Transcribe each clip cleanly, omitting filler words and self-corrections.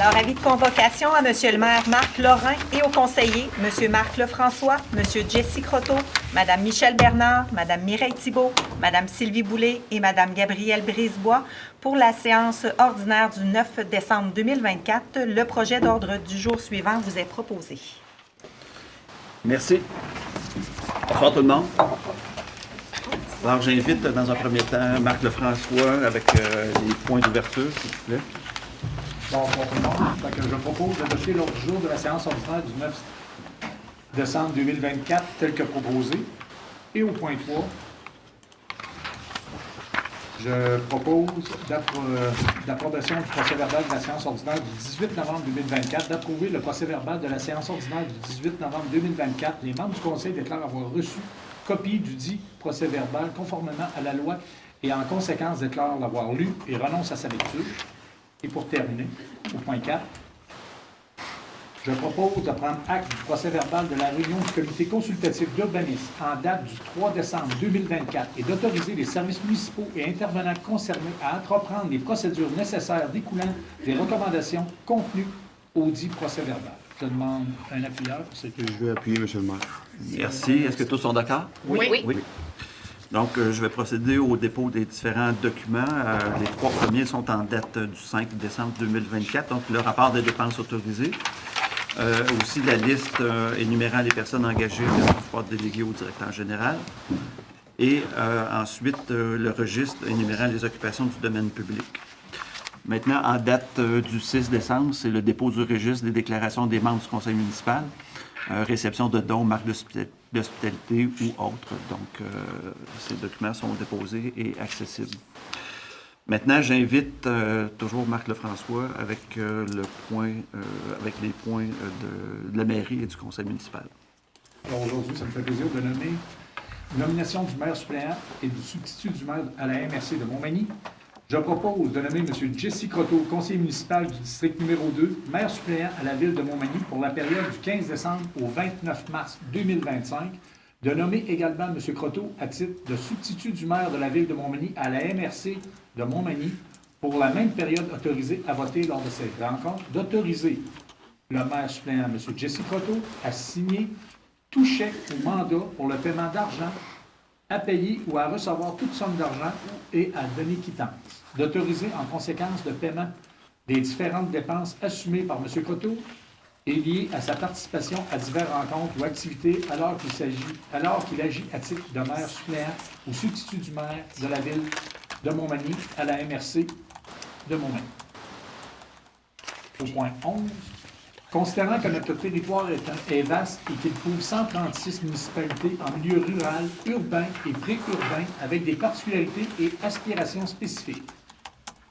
Alors, avis de convocation à M. le maire Marc Lorrain et aux conseillers, M. Marc Lefrançois, M. Jesse Croteau, Mme Michèle Bernard, Mme Mireille Thibault, Mme Sylvie Boulay et Mme Gabrielle Brisebois pour la séance ordinaire du 9 décembre 2024. Le projet d'ordre du jour suivant vous est proposé. Merci. Bonsoir tout le monde. Alors, j'invite dans un premier temps Marc Lefrançois avec les points d'ouverture, s'il vous plaît. Bonsoir tout le monde. Je propose d'adopter l'ordre du jour de la séance ordinaire du 9 décembre 2024 tel que proposé. Et au point 3, je propose d'approbation du procès-verbal de la séance ordinaire du 18 novembre 2024, d'approuver le procès-verbal de la séance ordinaire du 18 novembre 2024. Les membres du Conseil déclarent avoir reçu copie du dit procès-verbal conformément à la loi et en conséquence déclarent l'avoir lu et renoncent à sa lecture. Et pour terminer, au point 4, je propose de prendre acte du procès-verbal de la réunion du comité consultatif d'urbanisme en date du 3 décembre 2024 et d'autoriser les services municipaux et intervenants concernés à entreprendre les procédures nécessaires découlant des recommandations contenues au dit procès-verbal. Je demande un appuyeur pour cette... Je vais appuyer, M. le maire. Merci. Est-ce que tous sont d'accord? Oui. Donc, je vais procéder au dépôt des différents documents. Les trois premiers sont en date du 5 décembre 2024, donc le rapport des dépenses autorisées. Aussi la liste énumérant les personnes engagées de pouvoir déléguer au directeur général. Et ensuite, le registre énumérant les occupations du domaine public. Maintenant, en date du 6 décembre, c'est le dépôt du registre des déclarations des membres du conseil municipal, réception de dons, marques d'hospitalité ou autres. Donc, ces documents sont déposés et accessibles. Maintenant, j'invite toujours Marc Lefrançois avec, avec les points de la mairie et du conseil municipal. Alors aujourd'hui, ça me fait plaisir de nommer nomination du maire suppléant et du substitut du maire à la MRC de Montmagny. Je propose de nommer M. Jesse Croteau, conseiller municipal du district numéro 2, maire suppléant à la ville de Montmagny pour la période du 15 décembre au 29 mars 2025. De nommer également M. Croteau à titre de substitut du maire de la ville de Montmagny à la MRC de Montmagny pour la même période autorisée à voter lors de cette rencontre. D'autoriser le maire suppléant, M. Jesse Croteau, à signer tout chèque ou mandat pour le paiement d'argent à payer ou à recevoir toute somme d'argent et à donner quittance. D'autoriser en conséquence le paiement des différentes dépenses assumées par M. Croteau et liées à sa participation à diverses rencontres ou activités alors qu'il agit à titre de maire suppléant ou substitut du maire de la ville de Montmagny à la MRC de Montmagny. Au point 11, considérant que notre territoire est vaste et qu'il couvre 136 municipalités en milieu rural, urbain et pré-urbain avec des particularités et aspirations spécifiques.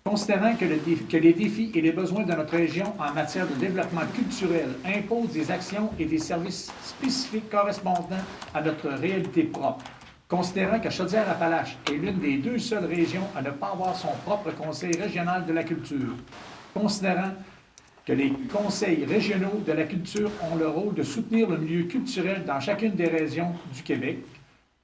Considérant que les défis et les besoins de notre région en matière de développement culturel imposent des actions et des services spécifiques correspondant à notre réalité propre. Considérant que Chaudière-Appalaches est l'une des deux seules régions à ne pas avoir son propre conseil régional de la culture. Considérant que les conseils régionaux de la culture ont le rôle de soutenir le milieu culturel dans chacune des régions du Québec.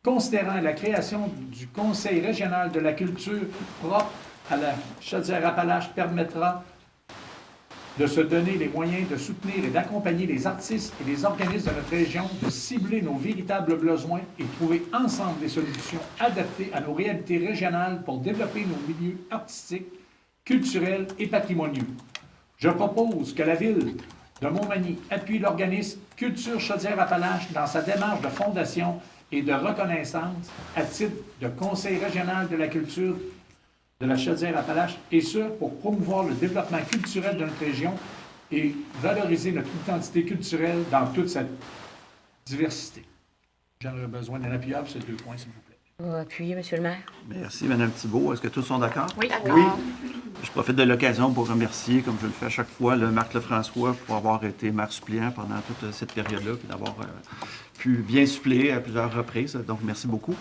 Considérant la création du conseil régional de la culture propre à la Chaudière-Appalaches permettra de se donner les moyens de soutenir et d'accompagner les artistes et les organismes de notre région, de cibler nos véritables besoins et trouver ensemble des solutions adaptées à nos réalités régionales pour développer nos milieux artistiques, culturels et patrimoniaux. Je propose que la Ville de Montmagny appuie l'organisme Culture Chaudière-Appalaches dans sa démarche de fondation et de reconnaissance à titre de Conseil régional de la culture de la Chaudière-Appalaches, et ce, pour promouvoir le développement culturel de notre région et valoriser notre identité culturelle dans toute sa diversité. J'aurais besoin d'un appuyeur pour ces deux points, s'il vous plaît. Vous appuyez, M. le maire. Merci, Mme Thibault. Est-ce que tous sont d'accord? Oui, d'accord. Oui. Je profite de l'occasion pour remercier, comme je le fais à chaque fois, le Marc Lefrançois pour avoir été maire suppléant pendant toute cette période-là et d'avoir pu bien suppléer à plusieurs reprises. Donc, merci beaucoup.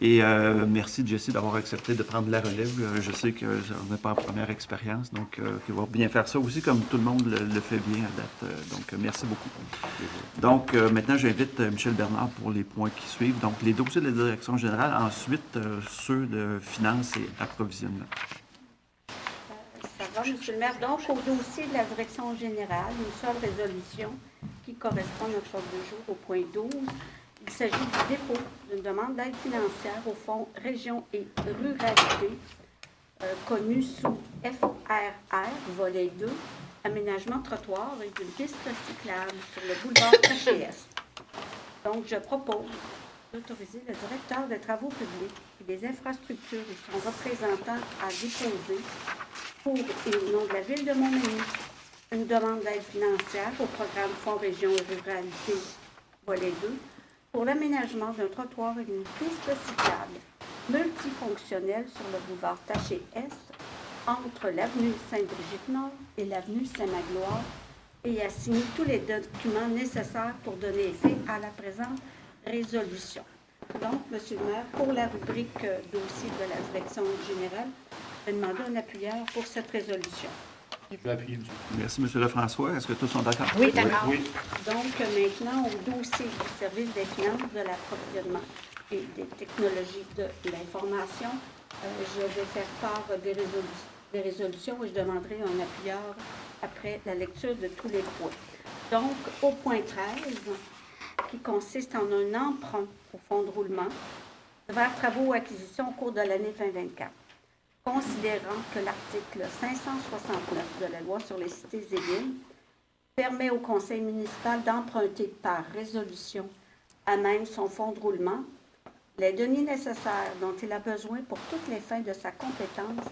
Et merci, Jesse, d'avoir accepté de prendre la relève. Je sais qu'on n'est pas en première expérience, donc qu'il va bien faire ça aussi, comme tout le monde le fait bien à date. Donc, merci beaucoup. Donc, maintenant, j'invite Michèle Bernard pour les points qui suivent. Donc, les dossiers de la direction générale, ensuite, ceux de finances et approvisionnement. Ça va D'accord, M. le maire. Donc, au dossier de la direction générale, une seule résolution qui correspond à notre ordre de jour au point 12. Il s'agit du dépôt d'une demande d'aide financière au Fonds Région et Ruralité, connu sous FRR, volet 2, aménagement trottoir et d'une piste cyclable sur le boulevard Taché-Est. Donc, je propose d'autoriser le directeur des travaux publics et des infrastructures et son représentant à déposer pour et au nom de la Ville de Montmagny une demande d'aide financière au programme Fonds Région et Ruralité, volet 2, pour l'aménagement d'un trottoir et d'une piste cyclable multifonctionnelle sur le boulevard Taché-Est entre l'avenue Sainte-Brigitte-Nord et l'avenue Saint-Magloire et à signer tous les documents nécessaires pour donner effet à la présente résolution. Donc, M. le maire, pour la rubrique dossier de la direction générale, je vais demander un appuyeur pour cette résolution. Je vais appuyer, monsieur. Merci, M. Lefrançois. Est-ce que tous sont d'accord? Oui, d'accord. Oui. Donc, maintenant, au dossier du service des finances, de l'approvisionnement et des technologies de l'information, je vais faire part des résolutions et je demanderai un appuyeur après la lecture de tous les points. Donc, au point 13, qui consiste en un emprunt au fonds de roulement vers travaux ou acquisitions au cours de l'année 2024. Considérant que l'article 569 de la loi sur les cités et villes permet au conseil municipal d'emprunter par résolution à même son fonds de roulement les deniers nécessaires dont il a besoin pour toutes les fins de sa compétence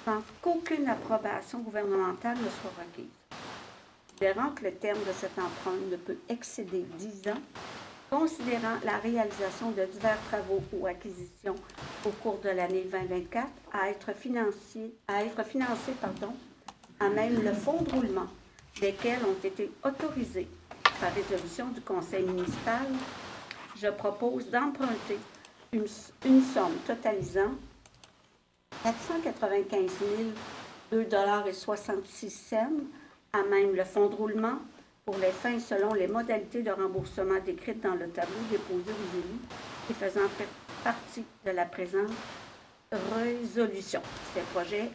sans qu'aucune approbation gouvernementale ne soit requise. Considérant que le terme de cet emprunt ne peut excéder 10 ans, considérant la réalisation de divers travaux ou acquisitions au cours de l'année 2024 à être financés à même le fonds de roulement, lesquels ont été autorisés par résolution du conseil municipal, je propose d'emprunter une somme totalisant 495 002,66 $ à même le fonds de roulement pour les fins selon les modalités de remboursement décrites dans le tableau déposé aux élus et faisant partie de la présente résolution. Ces projets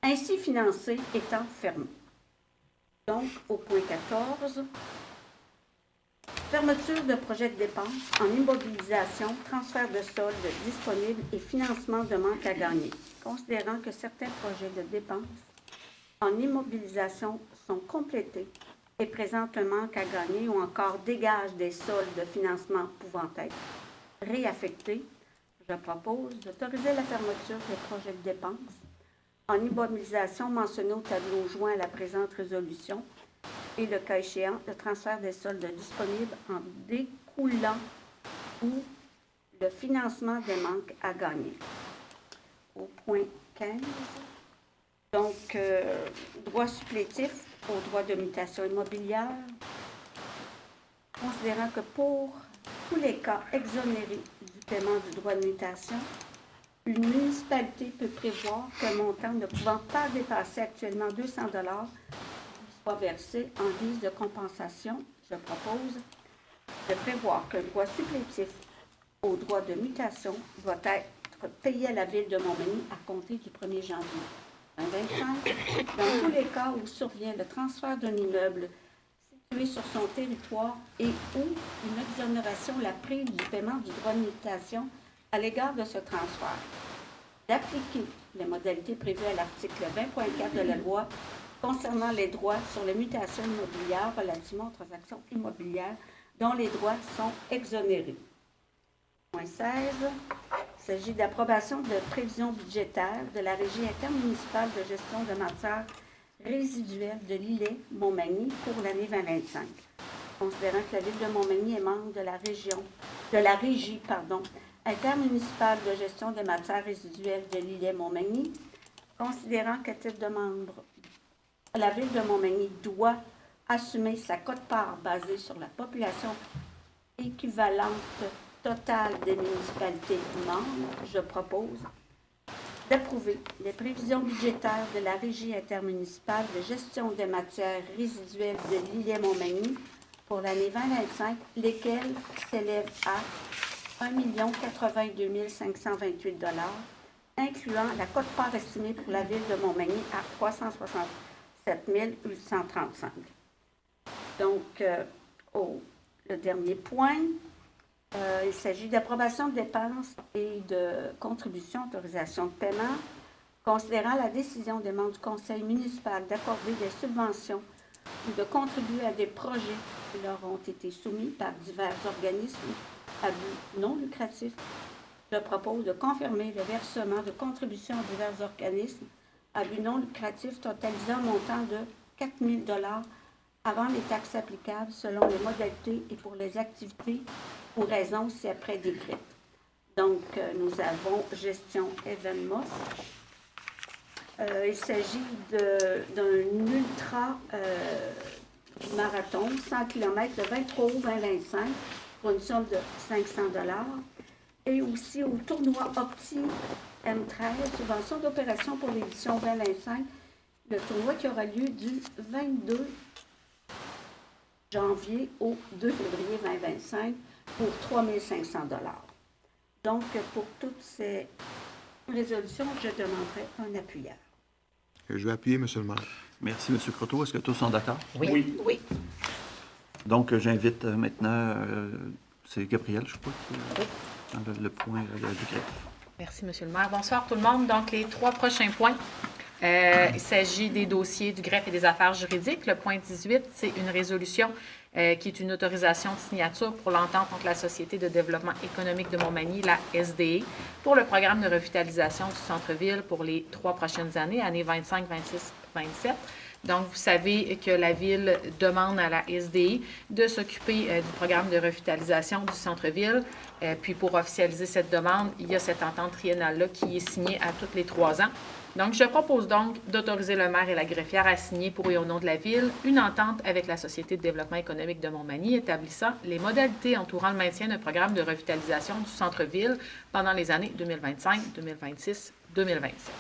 ainsi financés étant fermés. Donc, au point 14, fermeture de projets de dépenses en immobilisation, transfert de soldes disponibles et financement de manque à gagner. Considérant que certains projets de dépenses en immobilisation sont complétés et présentent un manque à gagner ou encore dégagent des soldes de financement pouvant être réaffectés, je propose d'autoriser la fermeture des projets de dépenses en immobilisation mentionnés au tableau joint à la présente résolution et, le cas échéant, le transfert des soldes disponibles en découlant ou le financement des manques à gagner. Au point 15, donc, droit supplétif au droit de mutation immobilière, considérant que pour tous les cas exonérés du paiement du droit de mutation, une municipalité peut prévoir qu'un montant ne pouvant pas dépasser actuellement 200 $ soit versé en guise de compensation. Je propose de prévoir qu'un droit supplétif au droit de mutation doit être payé à la Ville de Montmagny à compter du 1er janvier 2025, dans tous les cas où survient le transfert d'un immeuble situé sur son territoire et ou une exonération la prise du paiement du droit de mutation à l'égard de ce transfert, d'appliquer les modalités prévues à l'article 20.4 de la loi concernant les droits sur les mutations immobilières relativement aux transactions immobilières dont les droits sont exonérés. Point 16. Il s'agit d'approbation de prévisions budgétaires de la Régie intermunicipale de gestion de matières résiduelles de l'Îlet-Montmagny pour l'année 2025. Considérant que la Ville de Montmagny est membre de la Régie intermunicipale de gestion des matières résiduelles de l'Îlet-Montmagny, considérant qu'à titre de membre, la Ville de Montmagny doit assumer sa quote-part basée sur la population équivalente totale des municipalités membres, je propose d'approuver les prévisions budgétaires de la Régie intermunicipale de gestion des matières résiduelles de l'Îlet-Montmagny pour l'année 2025, lesquelles s'élèvent à 1 082 528 $ incluant la quote-part estimée pour la ville de Montmagny à 367 835. Donc, le dernier point, il s'agit d'approbation de dépenses et de contributions, autorisation de paiement, considérant la décision des membres du conseil municipal d'accorder des subventions ou de contribuer à des projets qui leur ont été soumis par divers organismes à but non lucratif. Je propose de confirmer le versement de contributions à divers organismes à but non lucratif totalisant un montant de 4 000 $ avant les taxes applicables selon les modalités et pour les activités ou raisons ci-après décrites. Donc, nous avons gestion événements. Il s'agit d'un ultra-marathon, 100 km, le 23 août 2025, pour une somme de 500 $. Et aussi au tournoi Opti M13, subvention d'opération pour l'édition 2025, le tournoi qui aura lieu du 22 janvier au 2 février 2025 pour 3 500 $. Donc, pour toutes ces résolutions, je demanderai un appuyeur. Je vais appuyer, M. le maire. Merci, M. Croteau. Est-ce que tous sont d'accord? Oui. Oui. Donc, j'invite maintenant, c'est Gabriel, je crois, dans le point du greffe. Merci, M. le maire. Bonsoir tout le monde. Donc, les 3 prochains points. Il s'agit des dossiers du greffe et des affaires juridiques. Le point 18, c'est une résolution qui est une autorisation de signature pour l'entente entre la Société de développement économique de Montmagny, la SDE, pour le programme de revitalisation du centre-ville pour les 3 prochaines années, années 25, 26, 27. Donc, vous savez que la Ville demande à la SDE de s'occuper du programme de revitalisation du centre-ville. Puis, pour officialiser cette demande, il y a cette entente triennale-là qui est signée à tous les 3 ans. Donc, je propose donc d'autoriser le maire et la greffière à signer pour et au nom de la Ville une entente avec la Société de développement économique de Montmagny établissant les modalités entourant le maintien d'un programme de revitalisation du centre-ville pendant les années 2025, 2026, 2027. Monsieur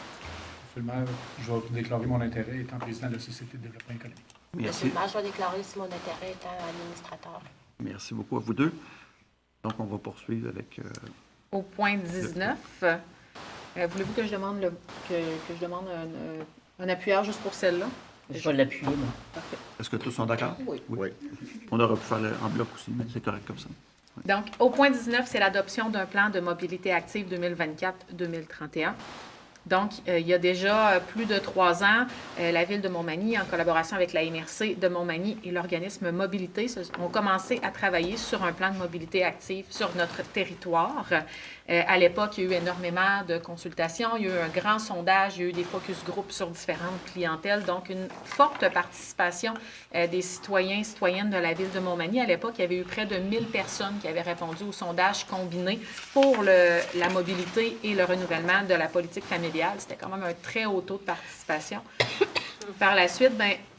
le maire, je vais déclarer mon intérêt étant président de la Société de développement économique. Merci. Monsieur le maire, je vais déclarer aussi mon intérêt étant administrateur. Merci beaucoup à vous deux. Donc, on va poursuivre avec... Au point 19, voulez-vous que je demande, un appuyeur juste pour celle-là? Je vais l'appuyer, moi. Parfait. Est-ce que tous sont d'accord? Oui. On aurait pu faire en bloc aussi, mais c'est correct comme ça. Donc, au point 19, c'est l'adoption d'un plan de mobilité active 2024-2031. Donc, il y a déjà plus de 3 ans, la Ville de Montmagny, en collaboration avec la MRC de Montmagny et l'organisme Mobilité, ont commencé à travailler sur un plan de mobilité active sur notre territoire. À l'époque, il y a eu énormément de consultations, il y a eu un grand sondage, il y a eu des focus group sur différentes clientèles, donc une forte participation des citoyens et citoyennes de la Ville de Montmagny. À l'époque, il y avait eu près de 1000 personnes qui avaient répondu au sondage combiné pour la mobilité et le renouvellement de la politique familiale. C'était quand même un très haut taux de participation. Par la suite,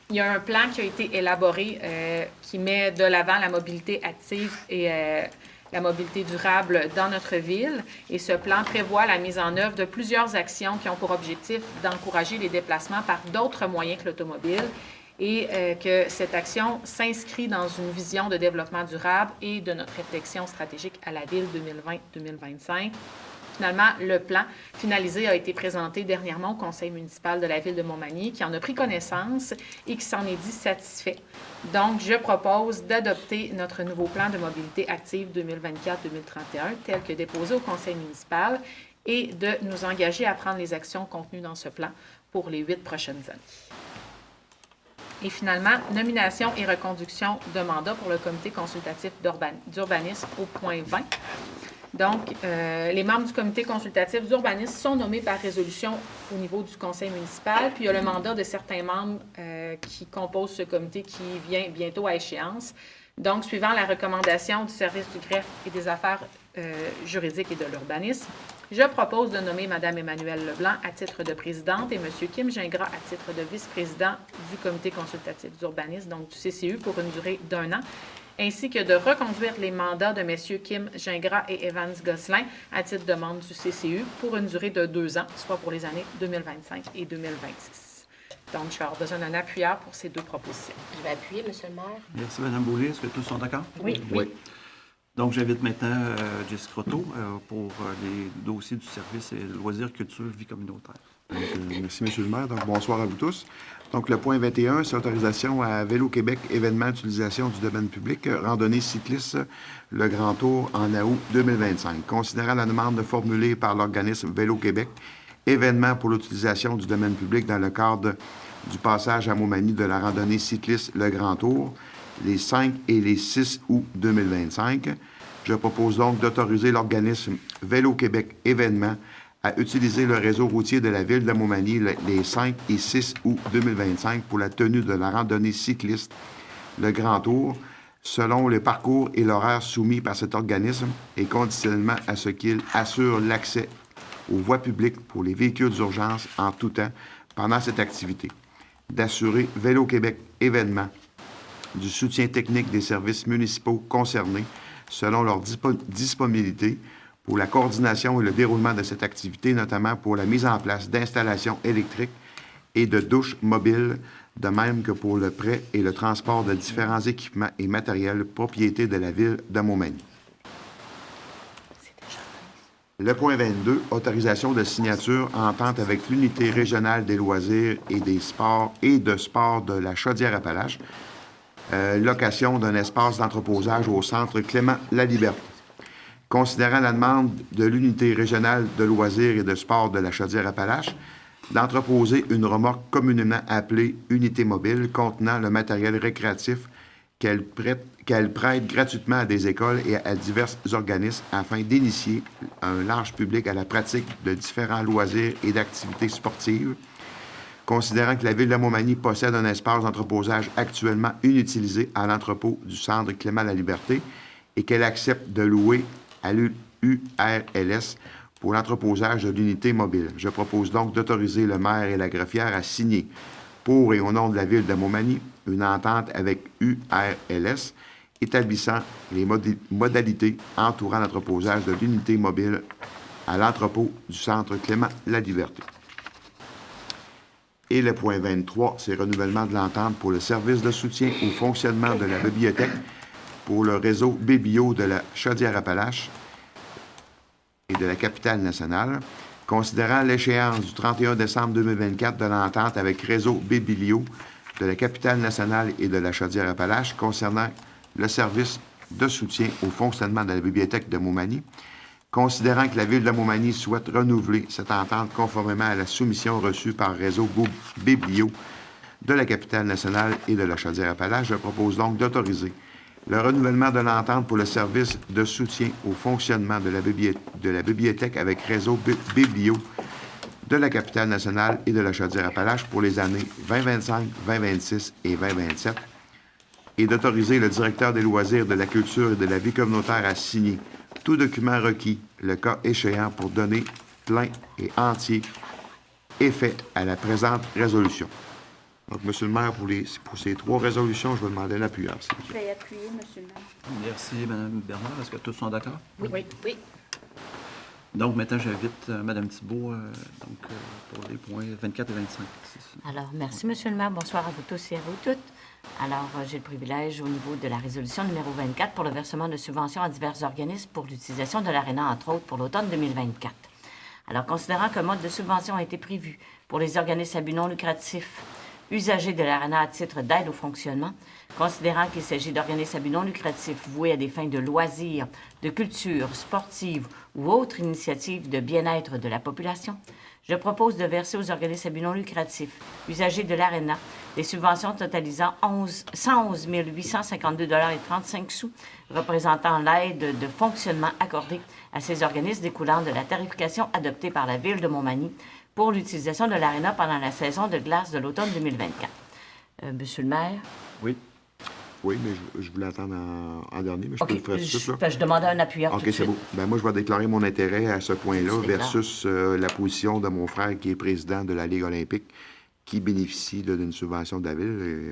il y a un plan qui a été élaboré qui met de l'avant la mobilité active et la mobilité durable dans notre ville. Et ce plan prévoit la mise en œuvre de plusieurs actions qui ont pour objectif d'encourager les déplacements par d'autres moyens que l'automobile et que cette action s'inscrit dans une vision de développement durable et de notre réflexion stratégique à la ville 2020-2025. Finalement, le plan finalisé a été présenté dernièrement au conseil municipal de la Ville de Montmagny, qui en a pris connaissance et qui s'en est dit satisfait. Donc, je propose d'adopter notre nouveau plan de mobilité active 2024-2031, tel que déposé au conseil municipal, et de nous engager à prendre les actions contenues dans ce plan pour les 8 prochaines années. Et finalement, nomination et reconduction de mandat pour le comité consultatif d'urbanisme au point 20. Donc, les membres du comité consultatif d'urbanisme sont nommés par résolution au niveau du conseil municipal. Puis, il y a le mandat de certains membres qui composent ce comité qui vient bientôt à échéance. Donc, suivant la recommandation du service du greffe et des affaires juridiques et de l'urbanisme, je propose de nommer Mme Emmanuelle Leblanc à titre de présidente et M. Kim Gingras à titre de vice-président du comité consultatif d'urbanisme, donc du CCU, pour une durée d'1 an, ainsi que de reconduire les mandats de M. Kim Gingras et Evans Gosselin à titre de membre du CCU pour une durée de 2 ans, soit pour les années 2025 et 2026. Donc, je vais avoir besoin d'un appuyeur pour ces 2 propositions. Je vais appuyer, M. le maire. Merci, Mme Boulay. Est-ce que tous sont d'accord? Oui. Oui. Donc, j'invite maintenant Jessie Croteau pour les dossiers du service et loisirs, culture, vie communautaire. Donc, merci, M. le maire. Donc, bonsoir à vous tous. Donc, le point 21, c'est autorisation à Vélo Québec, événement d'utilisation du domaine public, randonnée cycliste, le Grand Tour en août 2025. Considérant la demande formulée par l'organisme Vélo Québec, événement pour l'utilisation du domaine public dans le cadre du passage à Montmagny de la randonnée cycliste Le Grand Tour, les 5 et les 6 août 2025, je propose donc d'autoriser l'organisme Vélo Québec événement à utiliser le réseau routier de la ville de Montmagny les 5 et 6 août 2025 pour la tenue de la randonnée cycliste Le Grand Tour, selon le parcours et l'horaire soumis par cet organisme et conditionnellement à ce qu'il assure l'accès aux voies publiques pour les véhicules d'urgence en tout temps pendant cette activité. D'assurer Vélo Québec événement du soutien technique des services municipaux concernés selon leur disponibilité pour la coordination et le déroulement de cette activité, notamment pour la mise en place d'installations électriques et de douches mobiles, de même que pour le prêt et le transport de différents équipements et matériels propriété de la ville de Montmagny. Le point 22, autorisation de signature entente avec l'Unité régionale des loisirs et des sports et de sport de la Chaudière-Appalaches, location d'un espace d'entreposage au centre Clément-Laliberté. Considérant la demande de l'Unité régionale de loisirs et de sport de la Chaudière-Appalaches d'entreposer une remorque communément appelée unité mobile contenant le matériel récréatif qu'elle prête gratuitement à des écoles et à divers organismes afin d'initier un large public à la pratique de différents loisirs et d'activités sportives. Considérant que la ville de Montmagny possède un espace d'entreposage actuellement inutilisé à l'entrepôt du centre Clément-Laliberté et qu'elle accepte de louer à l'URLS pour l'entreposage de l'unité mobile. Je propose donc d'autoriser le maire et la greffière à signer, pour et au nom de la ville de Montmagny, une entente avec URLS établissant les modalités entourant l'entreposage de l'unité mobile à l'entrepôt du centre Clément-Laliberté. Et le point 23, c'est renouvellement de l'entente pour le service de soutien au fonctionnement de la bibliothèque pour le réseau Bébio de la Chaudière-Appalaches et de la capitale nationale, considérant l'échéance du 31 décembre 2024 de l'entente avec Réseau Bébilio de la capitale nationale et de la Chaudière-Appalaches concernant le service de soutien au fonctionnement de la bibliothèque de Montmagny, considérant que la ville de Montmagny souhaite renouveler cette entente conformément à la soumission reçue par Réseau Bébilio de la capitale nationale et de la Chaudière-Appalaches, je propose donc d'autoriser le renouvellement de l'entente pour le service de soutien au fonctionnement de la bibliothèque avec Réseau Bébilio de la capitale nationale et de la Chaudière-Appalaches pour les années 2025, 2026 et 2027, et d'autoriser le directeur des loisirs, de la culture et de la vie communautaire à signer tout document requis, le cas échéant, pour donner plein et entier effet à la présente résolution. Donc, M. le maire, pour ces 3 résolutions, je vais demander l'appui. Je vais appuyer, M. le maire. Merci, Mme Bernard. Est-ce que tous sont d'accord? Oui. Donc, maintenant, j'invite Mme Thibault pour les points 24 et 25. Alors, merci, M. le maire. Bonsoir à vous tous et à vous toutes. Alors, j'ai le privilège au niveau de la résolution numéro 24 pour le versement de subventions à divers organismes pour l'utilisation de l'aréna, entre autres, pour l'automne 2024. Alors, considérant qu'un mode de subvention a été prévu pour les organismes à but non lucratif usagers de l'aréna à titre d'aide au fonctionnement, considérant qu'il s'agit d'organismes à but non lucratif voués à des fins de loisirs, de culture, sportive ou autres initiatives de bien-être de la population, je propose de verser aux organismes à but non lucratif usagers de l'aréna des subventions totalisant 111 852,35 $, représentant l'aide de fonctionnement accordée à ces organismes découlant de la tarification adoptée par la Ville de Montmagny pour l'utilisation de l'aréna pendant la saison de glace de l'automne 2024. Monsieur le maire? Oui. Oui, mais je voulais attendre en dernier, mais je peux le faire tout de suite, là. Je demandais un appuyeur tout de OK, suite. c'est beau. Bien, moi, je vais déclarer mon intérêt à ce point-là versus la position de mon frère qui est président de la Ligue olympique qui bénéficie d'une subvention de la Ville. Et,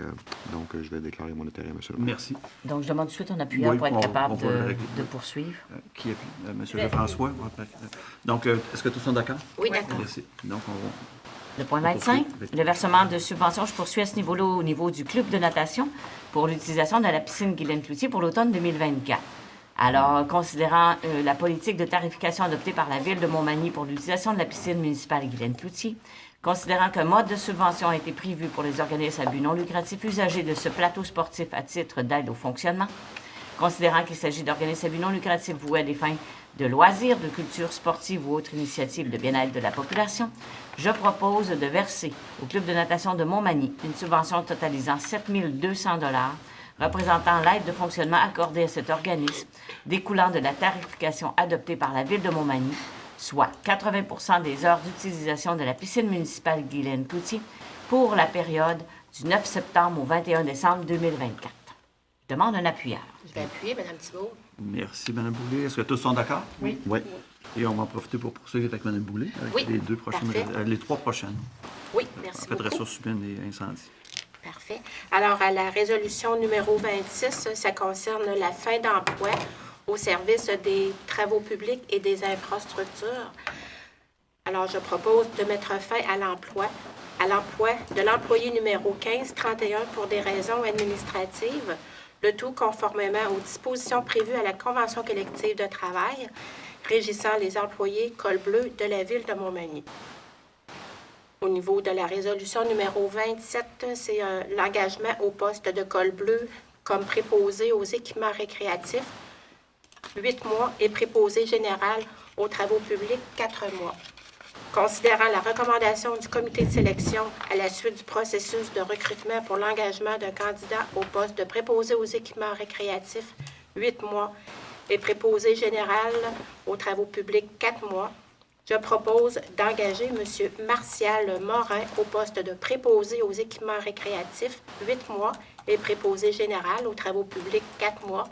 donc, je vais déclarer mon intérêt, monsieur le maire. Merci. Donc, je demande tout de suite un appuyeur pour être capable de poursuivre. Qui appuie? Monsieur Lefrançois. Donc, est-ce que tous sont d'accord? Oui, d'accord. Merci. Donc, Le point 25, le versement de subventions, je poursuis à ce niveau-là au niveau du club de natation pour l'utilisation de la piscine Guylaine Cloutier pour l'automne 2024. Alors, considérant la politique de tarification adoptée par la Ville de Montmagny pour l'utilisation de la piscine municipale Guylaine-Cloutier, considérant qu'un mode de subvention a été prévu pour les organismes à but non lucratif usagers de ce plateau sportif à titre d'aide au fonctionnement, considérant qu'il s'agit d'organismes à but non lucratif voués à des fins de loisirs, de culture sportive ou autres initiatives de bien-être de la population, je propose de verser au Club de natation de Montmagny une subvention totalisant 7 200 $ représentant l'aide de fonctionnement accordée à cet organisme découlant de la tarification adoptée par la Ville de Montmagny, soit 80 des heures d'utilisation de la piscine municipale Guylaine-Cloutier pour la période du 9 septembre au 21 décembre 2024. Je demande un appuyeur. Je vais appuyer, Mme Thibault. Merci, Mme Boulay. Est-ce que tous sont d'accord? Oui. Oui. Et on va en profiter pour poursuivre avec Mme Boulay, avec Oui, les parfait. les 3 prochaines. Oui, merci En fait, beaucoup. ressources humaines et incendies. Parfait. Alors, à la résolution numéro 26, ça concerne la fin d'emploi au service des travaux publics et des infrastructures. Alors, je propose de mettre fin à l'emploi de l'employé numéro 1531 pour des raisons administratives, le tout conformément aux dispositions prévues à la Convention collective de travail régissant les employés col bleu de la Ville de Montmagny. Au niveau de la résolution numéro 27, c'est l'engagement au poste de col bleu comme préposé aux équipements récréatifs, 8 mois, et préposé général aux travaux publics, 4 mois. Considérant la recommandation du comité de sélection à la suite du processus de recrutement pour l'engagement d'un candidat au poste de préposé aux équipements récréatifs, 8 mois, et préposé général aux travaux publics, 4 mois, je propose d'engager M. Martial Morin au poste de préposé aux équipements récréatifs, 8 mois, et préposé général aux travaux publics, 4 mois,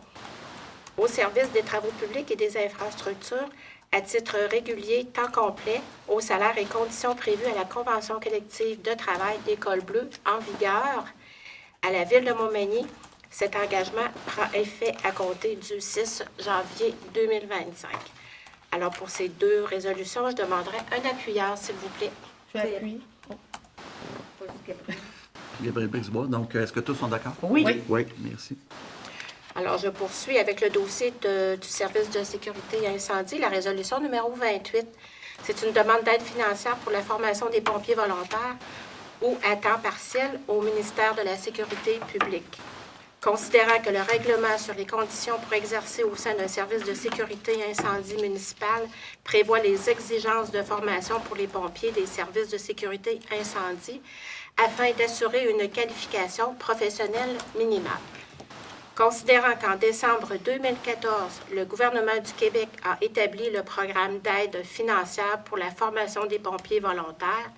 au service des travaux publics et des infrastructures, à titre régulier, temps complet, au salaire et conditions prévues à la Convention collective de travail des cols bleus en vigueur à la Ville de Montmagny. Cet engagement prend effet à compter du 6 janvier 2025. Alors, pour ces 2 résolutions, je demanderai un appuyeur, s'il vous plaît. J'appuie. Gabriel Brixbois. Donc, est-ce que tous sont d'accord? Oui. Oui. Merci. Alors, je poursuis avec le dossier du service de sécurité et incendie, la résolution numéro 28. C'est une demande d'aide financière pour la formation des pompiers volontaires ou à temps partiel au ministère de la Sécurité publique. Considérant que le règlement sur les conditions pour exercer au sein d'un service de sécurité et incendie municipal prévoit les exigences de formation pour les pompiers des services de sécurité et incendie afin d'assurer une qualification professionnelle minimale. Considérant qu'en décembre 2014, le gouvernement du Québec a établi le programme d'aide financière pour la formation des pompiers volontaires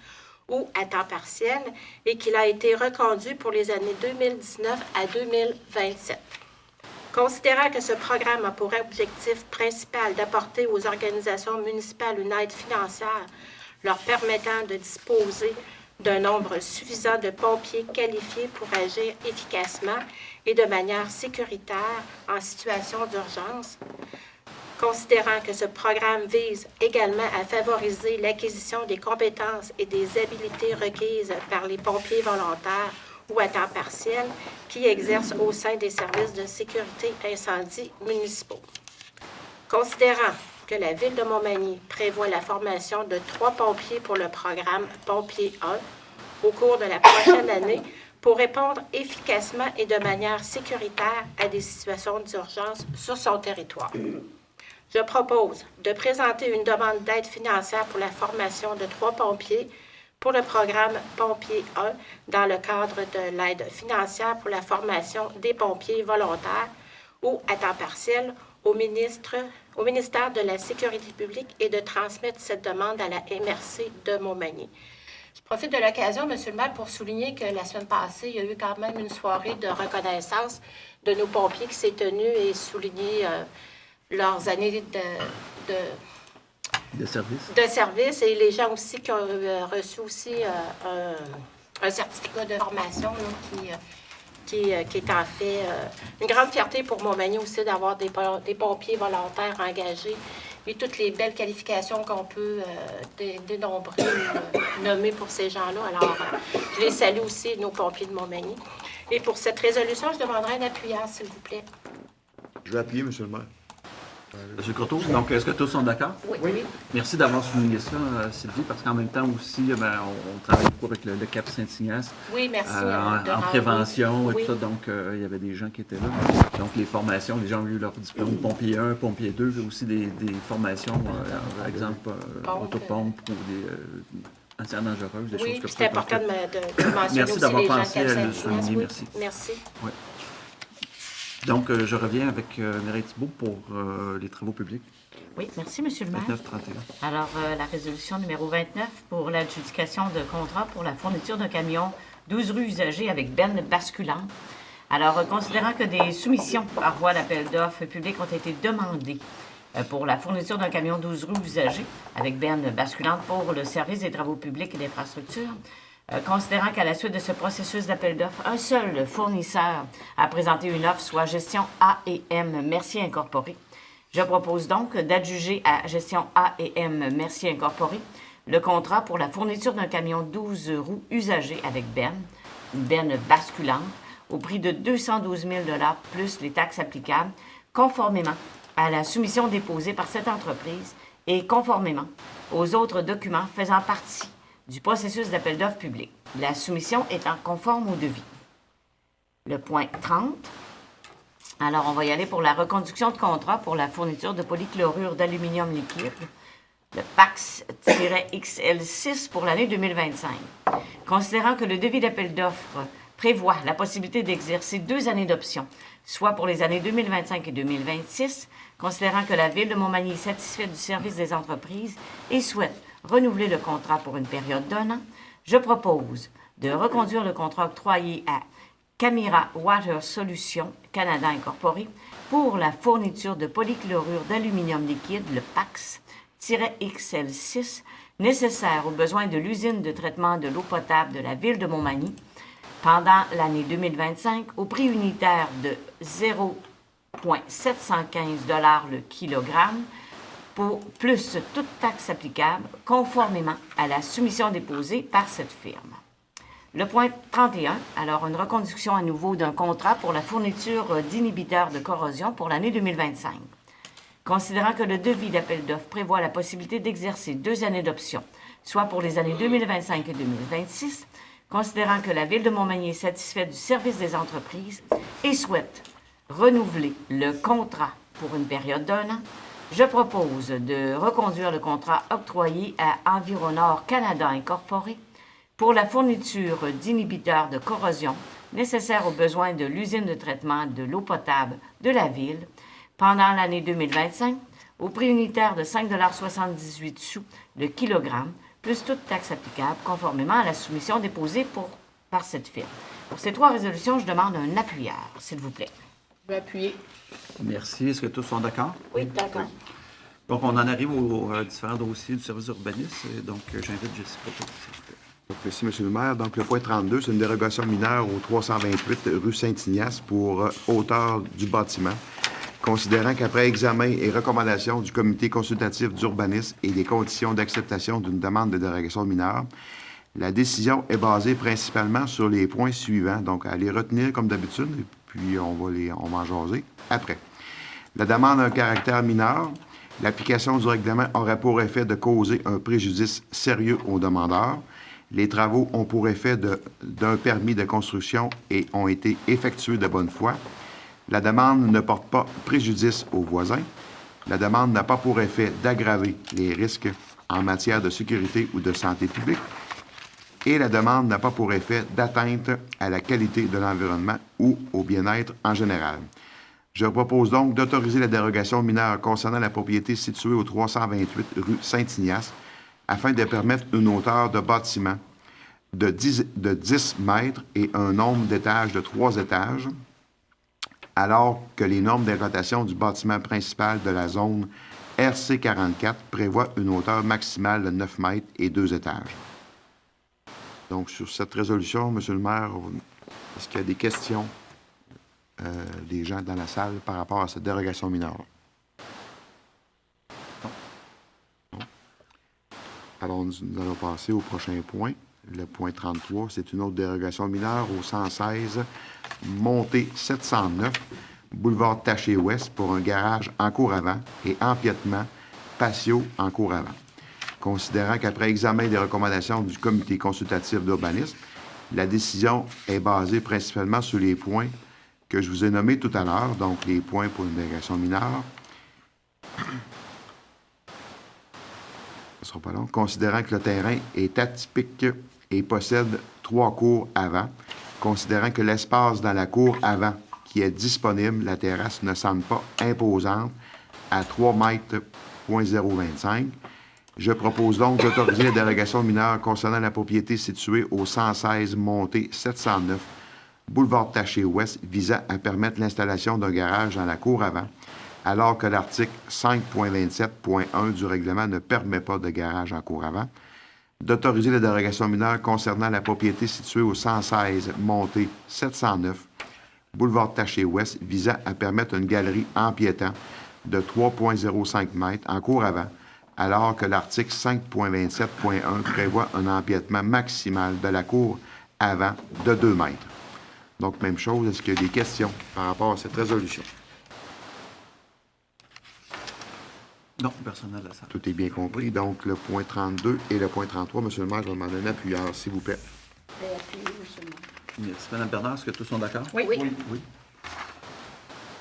ou à temps partiel et qu'il a été reconduit pour les années 2019 à 2027. Considérant que ce programme a pour objectif principal d'apporter aux organisations municipales une aide financière leur permettant de disposer d'un nombre suffisant de pompiers qualifiés pour agir efficacement et de manière sécuritaire en situation d'urgence. Considérant que ce programme vise également à favoriser l'acquisition des compétences et des habiletés requises par les pompiers volontaires ou à temps partiel qui exercent au sein des services de sécurité incendie municipaux. Considérant que la Ville de Montmagny prévoit la formation de 3 pompiers pour le programme Pompier 1 au cours de la prochaine année pour répondre efficacement et de manière sécuritaire à des situations d'urgence sur son territoire. Je propose de présenter une demande d'aide financière pour la formation de 3 pompiers pour le programme Pompier 1 dans le cadre de l'aide financière pour la formation des pompiers volontaires ou à temps partiel au ministère de la Sécurité publique et de transmettre cette demande à la MRC de Montmagny. Je profite de l'occasion, M. le maire, pour souligner que la semaine passée, il y a eu quand même une soirée de reconnaissance de nos pompiers qui s'est tenue et souligner leurs années De service. de service et les gens aussi qui ont reçu aussi un certificat de formation là, qui est en fait une grande fierté pour Montmagny aussi d'avoir des pompiers volontaires engagés et toutes les belles qualifications qu'on peut dénombrer, nommer pour ces gens-là. Alors, je les salue aussi, nos pompiers de Montmagny. Et pour cette résolution, je demanderai un appuyeur, s'il vous plaît. Je vais appuyer, M. le maire. M. Croteau, donc est-ce que tous sont d'accord? Oui. Merci d'avoir souligné ça, Sylvie, parce qu'en même temps aussi, on travaille beaucoup avec le CAP Saint-Ignace Oui, merci. en prévention et Oui. tout ça. Donc, il y avait des gens qui étaient là. Donc, les formations, les gens ont eu leur diplôme pompier 1, pompier 2, mais aussi des formations, par exemple, autopompe ou des incendies dangereuses, des choses Oui, comme puis ça. c'est important de mentionner Merci aussi d'avoir les gens pensé de à le Cap-Saint-Ignace. souligner, Oui, merci. Merci. Oui. Donc, je reviens avec Mireille Thibault pour les travaux publics, Oui, merci, M. le maire. 29-31. Alors, la résolution numéro 29 pour l'adjudication de contrat pour la fourniture d'un camion 12 roues usagées avec benne basculante. Alors, considérant que des soumissions par voie d'appel d'offres publics ont été demandées pour la fourniture d'un camion 12 roues usagé avec benne basculante pour le service des travaux publics et d'infrastructures, considérant qu'à la suite de ce processus d'appel d'offres, un seul fournisseur a présenté une offre, soit Gestion A&M Mercier Incorporé. Je propose donc d'adjuger à Gestion A&M Mercier Incorporé le contrat pour la fourniture d'un camion 12 roues usagé avec une benne basculante, au prix de 212 000 $ plus les taxes applicables, conformément à la soumission déposée par cette entreprise et conformément aux autres documents faisant partie du processus d'appel d'offres public, la soumission étant conforme au devis. Le point 30. Alors, on va y aller pour la reconduction de contrat pour la fourniture de polychlorure d'aluminium liquide, le PAX-XL6 pour l'année 2025. Considérant que le devis d'appel d'offres prévoit la possibilité d'exercer 2 années d'option, soit pour les années 2025 et 2026, considérant que la Ville de Montmagny est satisfaite du service des entreprises et souhaite renouveler le contrat pour une période d'1 an, je propose de reconduire le contrat octroyé à Camira Water Solutions Canada Incorporé pour la fourniture de polychlorure d'aluminium liquide, le PAX-XL6, nécessaire aux besoins de l'usine de traitement de l'eau potable de la Ville de Montmagny pendant l'année 2025 au prix unitaire de 0,715 $ le kilogramme, pour plus toute taxe applicable, conformément à la soumission déposée par cette firme. Le point 31, alors une reconduction à nouveau d'un contrat pour la fourniture d'inhibiteurs de corrosion pour l'année 2025. Considérant que le devis d'appel d'offres prévoit la possibilité d'exercer 2 années d'option, soit pour les années 2025 et 2026, considérant que la Ville de Montmagny est satisfaite du service des entreprises et souhaite renouveler le contrat pour une période d'1 an, je propose de reconduire le contrat octroyé à Environor Canada Incorporé pour la fourniture d'inhibiteurs de corrosion nécessaires aux besoins de l'usine de traitement de l'eau potable de la Ville pendant l'année 2025 au prix unitaire de 5,78 $ le kilogramme, plus toute taxe applicable, conformément à la soumission déposée par cette firme. Pour ces 3 résolutions, je demande un appuyeur, s'il vous plaît. Je vais appuyer. Merci. Est-ce que tous sont d'accord? Oui, d'accord. Donc, on en arrive aux différents dossiers du service urbanisme. Et donc, j'invite Jessica Croteau, s'il vous plaît. Donc, merci, M. le maire. Donc, le point 32, c'est une dérogation mineure au 328 rue Saint-Ignace pour hauteur du bâtiment. Considérant qu'après examen et recommandation du comité consultatif d'urbanisme et des conditions d'acceptation d'une demande de dérogation mineure, la décision est basée principalement sur les points suivants. Donc, à les retenir comme d'habitude, et puis on va en jaser après. La demande a un caractère mineur. L'application du règlement aurait pour effet de causer un préjudice sérieux au demandeur. Les travaux ont pour effet d'un permis de construction et ont été effectués de bonne foi. La demande ne porte pas préjudice aux voisins. La demande n'a pas pour effet d'aggraver les risques en matière de sécurité ou de santé publique. Et la demande n'a pas pour effet d'atteinte à la qualité de l'environnement ou au bien-être en général. Je propose donc d'autoriser la dérogation mineure concernant la propriété située au 328 rue Saint-Ignace afin de permettre une hauteur de bâtiment de 10 mètres et un nombre d'étages de 3 étages, alors que les normes d'implantation du bâtiment principal de la zone RC44 prévoient une hauteur maximale de 9 mètres et 2 étages. Donc, sur cette résolution, M. le maire, est-ce qu'il y a des questions des gens dans la salle par rapport à cette dérogation mineure? Non. Alors, nous allons passer au prochain point. Le point 33, c'est une autre dérogation mineure au 116, montée 709, boulevard Taché-Ouest pour un garage en cour avant et empiètement patio en cour avant. Considérant qu'après examen des recommandations du comité consultatif d'urbanisme, la décision est basée principalement sur les points que je vous ai nommés tout à l'heure, donc les points pour une délégation mineure. Ce ne sera pas long. Considérant que le terrain est atypique et possède 3 cours avant, considérant que l'espace dans la cour avant qui est disponible, la terrasse ne semble pas imposante à 3,025 m, je propose donc d'autoriser la délégation mineure concernant la propriété située au 116 montée 709 boulevard Taché-Ouest visant à permettre l'installation d'un garage dans la cour avant, alors que l'article 5.27.1 du règlement ne permet pas de garage en cour avant, d'autoriser la dérogation mineure concernant la propriété située au 116 montée 709 boulevard Taché-Ouest visant à permettre une galerie empiétant de 3,05 m en cour avant, alors que l'article 5.27.1 prévoit un empiètement maximal de la cour avant de 2 mètres. Donc, même chose, est-ce qu'il y a des questions par rapport à cette résolution? Non, personne n'a la salle. Tout est bien compris. Donc, le point 32 et le point 33, M. le maire, je vais demander un appuyeur, s'il vous plaît. Merci. Mme Bernard, est-ce que tous sont d'accord? Oui. Oui.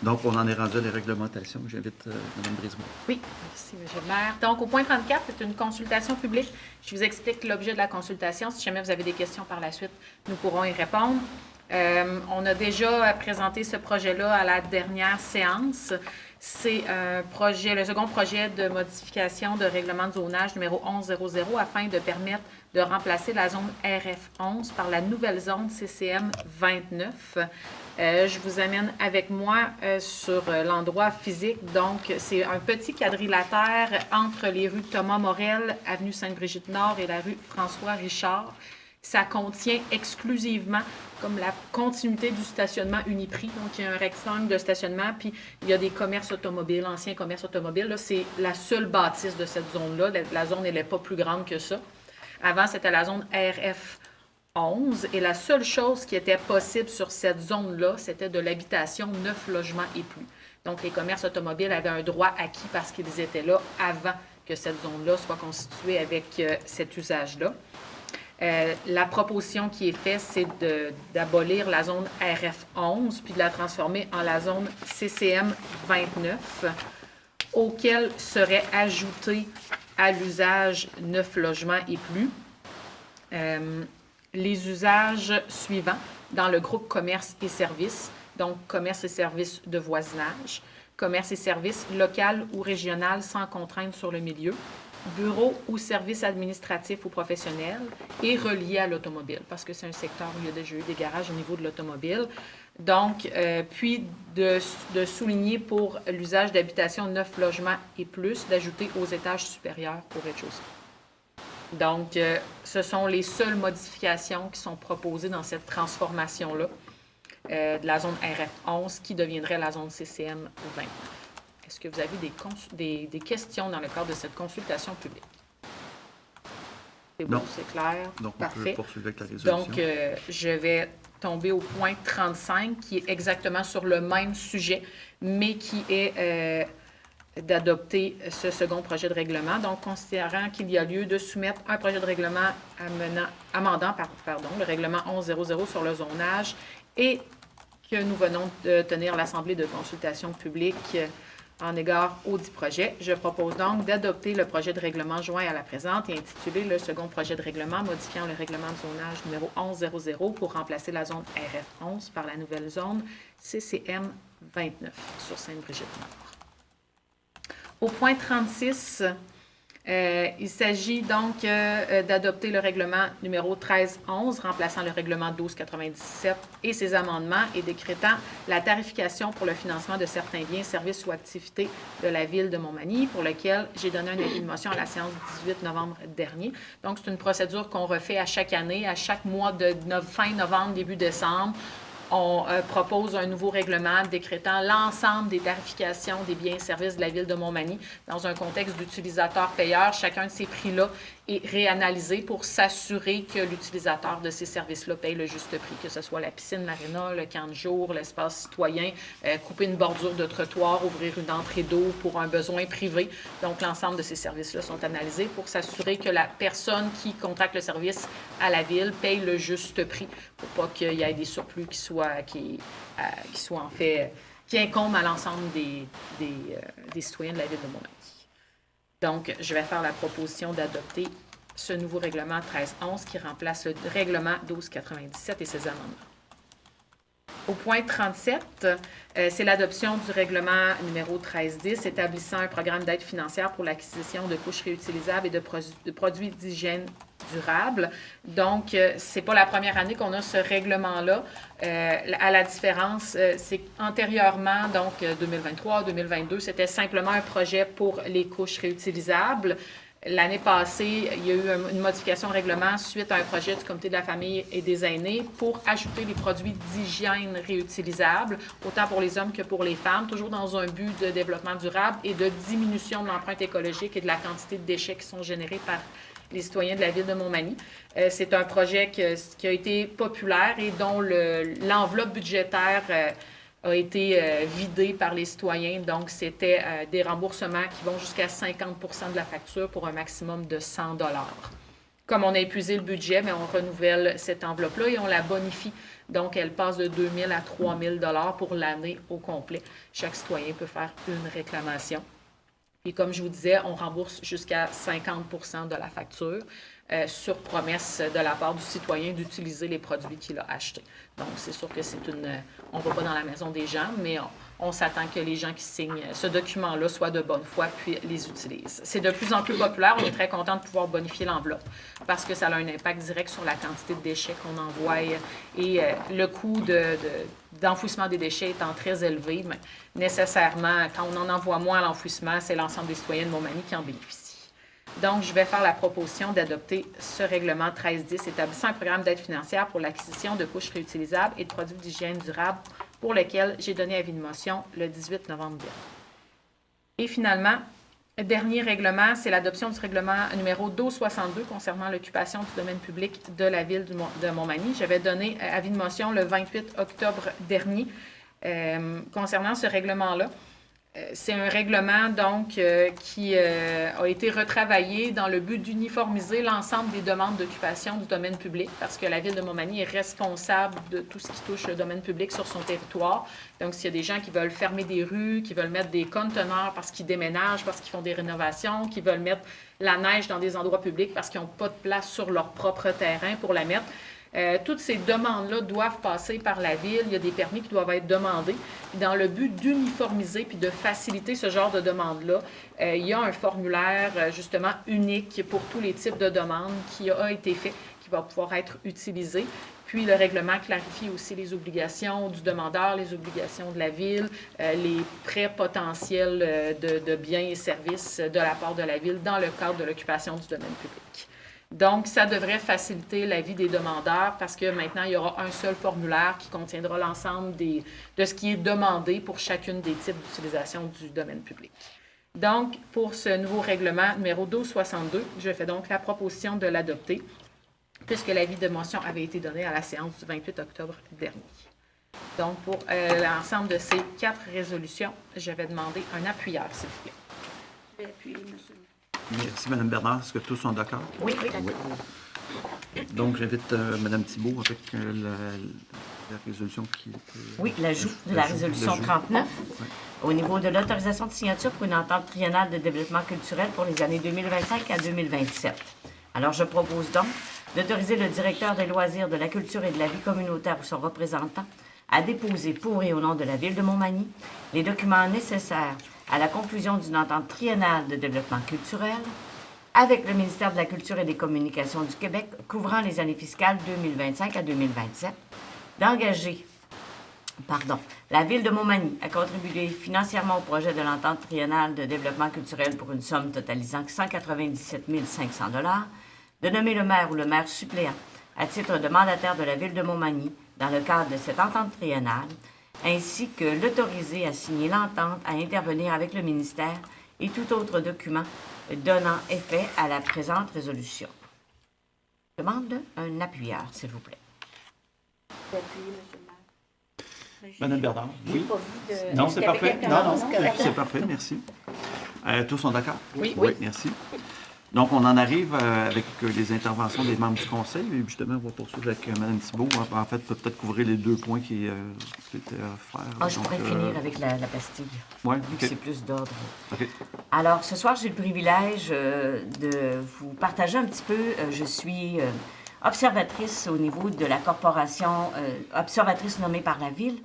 Donc, on en est rendu à les réglementations. J'invite Mme Brisebois. Oui, merci, M. le maire. Donc, au point 34, c'est une consultation publique. Je vous explique l'objet de la consultation. Si jamais vous avez des questions par la suite, nous pourrons y répondre. On a déjà présenté ce projet-là à la dernière séance. C'est le second projet de modification de règlement de zonage numéro 1100 afin de permettre de remplacer la zone RF11 par la nouvelle zone CCM 29. Je vous amène avec moi sur l'endroit physique. Donc, c'est un petit quadrilatère entre les rues Thomas Morel, avenue Sainte-Brigitte-Nord et la rue François-Richard. Ça contient exclusivement comme la continuité du stationnement Uniprix. Donc, il y a un rectangle de stationnement, puis il y a des commerces automobiles, anciens commerces automobiles. Là, c'est la seule bâtisse de cette zone-là. La zone, elle n'est pas plus grande que ça. Avant, c'était la zone RF11. Et la seule chose qui était possible sur cette zone-là, c'était de l'habitation 9 logements et plus. Donc, les commerces automobiles avaient un droit acquis parce qu'ils étaient là avant que cette zone-là soit constituée avec cet usage-là. La proposition qui est faite, c'est d'abolir la zone RF11 puis de la transformer en la zone CCM 29, auquel serait ajouté à l'usage 9 logements et plus les usages suivants dans le groupe commerce et services, donc commerce et services de voisinage, commerce et services local ou régional sans contrainte sur le milieu, bureau ou services administratifs ou professionnels et reliés à l'automobile, parce que c'est un secteur où il y a déjà eu des garages au niveau de l'automobile. Donc, puis de souligner pour l'usage d'habitation 9 logements et plus, d'ajouter aux étages supérieurs au rez-de-chaussée. Donc, ce sont les seules modifications qui sont proposées dans cette transformation-là de la zone RF11 qui deviendrait la zone CCM 29. Est-ce que vous avez des questions dans le cadre de cette consultation publique? C'est bon, c'est clair. Donc, parfait. on peut poursuivre avec la résolution. Donc, je vais tomber au point 35, qui est exactement sur le même sujet, mais qui est d'adopter ce second projet de règlement. Donc, considérant qu'il y a lieu de soumettre un projet de règlement amendant le règlement 1100 sur le zonage et que nous venons de tenir l'Assemblée de consultation publique en égard au dit projet. Je propose donc d'adopter le projet de règlement joint à la présente et intitulé le second projet de règlement modifiant le règlement de zonage numéro 1100 pour remplacer la zone RF11 par la nouvelle zone CCM 29 sur Sainte-Brigitte-Nord. Au point 36, il s'agit donc d'adopter le règlement numéro 1311, remplaçant le règlement 1297 et ses amendements et décrétant la tarification pour le financement de certains biens, services ou activités de la Ville de Montmagny, pour lequel j'ai donné un avis de motion à la séance du 18 novembre dernier. Donc, c'est une procédure qu'on refait à chaque année, à chaque mois de fin novembre, début décembre. On propose un nouveau règlement décrétant l'ensemble des tarifications des biens et services de la Ville de Montmagny dans un contexte d'utilisateur-payeur. Chacun de ces prix-là et réanalysé pour s'assurer que l'utilisateur de ces services-là paye le juste prix, que ce soit la piscine, l'aréna, le camp de jour, l'espace citoyen, couper une bordure de trottoir, ouvrir une entrée d'eau pour un besoin privé. Donc, l'ensemble de ces services-là sont analysés pour s'assurer que la personne qui contracte le service à la Ville paye le juste prix pour pas qu'il y ait des surplus qui incombent à l'ensemble des citoyens de la Ville de Montmagny. Donc, je vais faire la proposition d'adopter ce nouveau règlement 1311 qui remplace le règlement 1297 et ses amendements. Au point 37, c'est l'adoption du règlement numéro 1310 établissant un programme d'aide financière pour l'acquisition de couches réutilisables et de produits d'hygiène durable. Donc, ce n'est pas la première année qu'on a ce règlement-là. À la différence, c'est qu'antérieurement, donc 2023-2022, c'était simplement un projet pour les couches réutilisables. L'année passée, il y a eu une modification au règlement suite à un projet du Comité de la famille et des aînés pour ajouter les produits d'hygiène réutilisables, autant pour les hommes que pour les femmes, toujours dans un but de développement durable et de diminution de l'empreinte écologique et de la quantité de déchets qui sont générés par les citoyens de la Ville de Montmagny. C'est un projet qui a été populaire et dont l'enveloppe budgétaire a été vidée par les citoyens. Donc, c'était des remboursements qui vont jusqu'à 50 de la facture pour un maximum de 100 $. Comme on a épuisé le budget, mais on renouvelle cette enveloppe-là et on la bonifie. Donc, elle passe de 2 000 à 3 000 $ pour l'année au complet. Chaque citoyen peut faire une réclamation. Et comme je vous disais, on rembourse jusqu'à 50 % de la facture sur promesse de la part du citoyen d'utiliser les produits qu'il a achetés. Donc, c'est sûr que on ne va pas dans la maison des gens, mais on s'attend que les gens qui signent ce document-là soient de bonne foi puis les utilisent. C'est de plus en plus populaire. On est très content de pouvoir bonifier l'enveloppe parce que ça a un impact direct sur la quantité de déchets qu'on envoie et le coût d'enfouissement des déchets étant très élevé, mais nécessairement, quand on en envoie moins à l'enfouissement, c'est l'ensemble des citoyens de Montmagny qui en bénéficient. Donc, je vais faire la proposition d'adopter ce règlement 1310 établissant un programme d'aide financière pour l'acquisition de couches réutilisables et de produits d'hygiène durable pour lequel j'ai donné avis de motion le 18 novembre dernier. Et finalement, le dernier règlement, c'est l'adoption du règlement numéro 1262 concernant l'occupation du domaine public de la Ville de Montmagny. J'avais donné avis de motion le 28 octobre dernier concernant ce règlement-là. C'est un règlement, donc, qui a été retravaillé dans le but d'uniformiser l'ensemble des demandes d'occupation du domaine public parce que la Ville de Montmagny est responsable de tout ce qui touche le domaine public sur son territoire. Donc, s'il y a des gens qui veulent fermer des rues, qui veulent mettre des conteneurs parce qu'ils déménagent, parce qu'ils font des rénovations, qui veulent mettre la neige dans des endroits publics parce qu'ils n'ont pas de place sur leur propre terrain pour la mettre, toutes ces demandes-là doivent passer par la Ville. Il y a des permis qui doivent être demandés. Dans le but d'uniformiser puis de faciliter ce genre de demandes-là, il y a un formulaire, justement, unique pour tous les types de demandes qui a été fait, qui va pouvoir être utilisé. Puis, le règlement clarifie aussi les obligations du demandeur, les obligations de la Ville, les prêts potentiels de biens et services de la part de la Ville dans le cadre de l'occupation du domaine public. Donc, ça devrait faciliter la vie des demandeurs parce que maintenant, il y aura un seul formulaire qui contiendra l'ensemble de ce qui est demandé pour chacune des types d'utilisation du domaine public. Donc, pour ce nouveau règlement numéro 1262, je fais donc la proposition de l'adopter puisque l'avis de motion avait été donné à la séance du 28 octobre dernier. Donc, pour l'ensemble de ces 4 résolutions, je vais demander un appuyeur, s'il vous plaît. Je vais appuyer, monsieur. Merci, Mme Bernard. Est-ce que tous sont d'accord? Oui. Donc, j'invite Mme Thibault avec la résolution qui... Oui, l'ajout de la résolution 39. Oui. Au niveau de l'autorisation de signature pour une entente triennale de développement culturel pour les années 2025 à 2027. Alors, je propose donc d'autoriser le directeur des loisirs, de la culture et de la vie communautaire ou son représentant à déposer pour et au nom de la Ville de Montmagny les documents nécessaires à la conclusion d'une entente triennale de développement culturel avec le ministère de la Culture et des Communications du Québec couvrant les années fiscales 2025 à 2027, d'engager la Ville de Montmagny à contribuer financièrement au projet de l'entente triennale de développement culturel pour une somme totalisant 197 500 $, de nommer le maire ou le maire suppléant à titre de mandataire de la Ville de Montmagny dans le cadre de cette entente triennale, ainsi que l'autoriser à signer l'entente, à intervenir avec le ministère et tout autre document donnant effet à la présente résolution. Je demande un appuyeur, s'il vous plaît. D'appuyer, M. le maire. Madame Bernard? J'ai Oui. pas vu de... Non, c'est parfait. Non, c'est correct. c'est parfait, merci. Tous sont d'accord? Oui. Oui, merci. Donc, on en arrive avec les interventions des membres du Conseil. Et justement, on va poursuivre avec Mme Thibault. En fait, peut-être couvrir les 2 points qui étaient à faire. Ah, je pourrais finir avec la pastille, Oui, vu que c'est plus d'ordre. OK. Alors, ce soir, j'ai le privilège de vous partager un petit peu. Je suis observatrice au niveau de la corporation, observatrice nommée par la Ville,